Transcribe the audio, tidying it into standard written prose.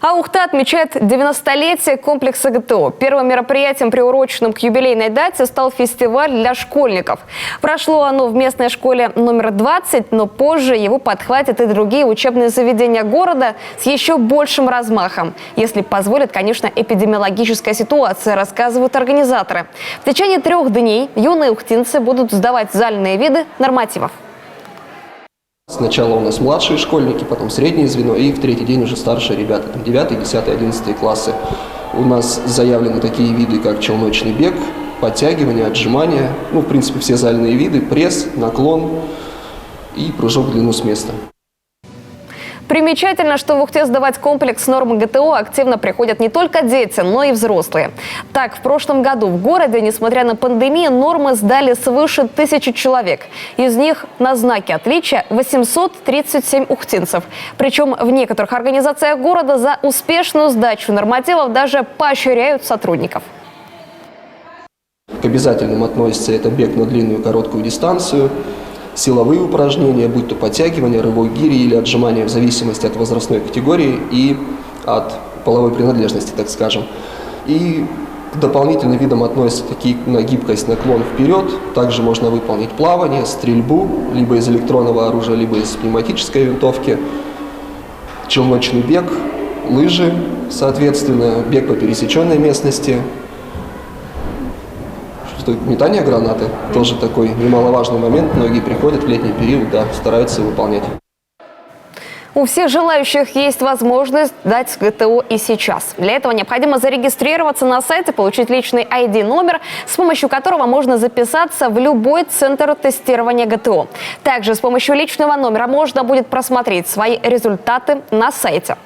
А Ухта отмечает 90-летие комплекса ГТО. Первым мероприятием, приуроченным к юбилейной дате, стал фестиваль для школьников. Прошло оно в местной школе номер 20, но позже его подхватят и другие учебные заведения города с еще большим размахом. Если позволит, конечно, эпидемиологическая ситуация, рассказывают организаторы. В течение 3 дней юные ухтинцы будут сдавать зальные виды нормативов. Сначала у нас младшие школьники, потом среднее звено и в 3-й день уже старшие ребята, там 9, 10, 11 классы. У нас заявлены такие виды, как челночный бег, подтягивание, отжимания, в принципе, все зальные виды, пресс, наклон и прыжок в длину с места. Примечательно, что в Ухте сдавать комплекс норм ГТО активно приходят не только дети, но и взрослые. Так, в прошлом году в городе, несмотря на пандемию, нормы сдали свыше 1000 человек. Из них на знаке отличия 837 ухтинцев. Причем в некоторых организациях города за успешную сдачу нормативов даже поощряют сотрудников. К обязательным относится это бег на длинную и короткую дистанцию, силовые упражнения, будь то подтягивание, рывок гири или отжимания в зависимости от возрастной категории и от половой принадлежности, так скажем. И к дополнительным видам относятся такие на гибкость, наклон вперед. Также можно выполнить плавание, стрельбу, либо из электронного оружия, либо из пневматической винтовки, челночный бег, лыжи, соответственно, бег по пересеченной местности. Метание гранаты тоже такой немаловажный момент. Многие приходят в летний период, стараются выполнять. У всех желающих есть возможность сдать ГТО и сейчас. Для этого необходимо зарегистрироваться на сайте, получить личный ID-номер, с помощью которого можно записаться в любой центр тестирования ГТО. Также с помощью личного номера можно будет просмотреть свои результаты на сайте.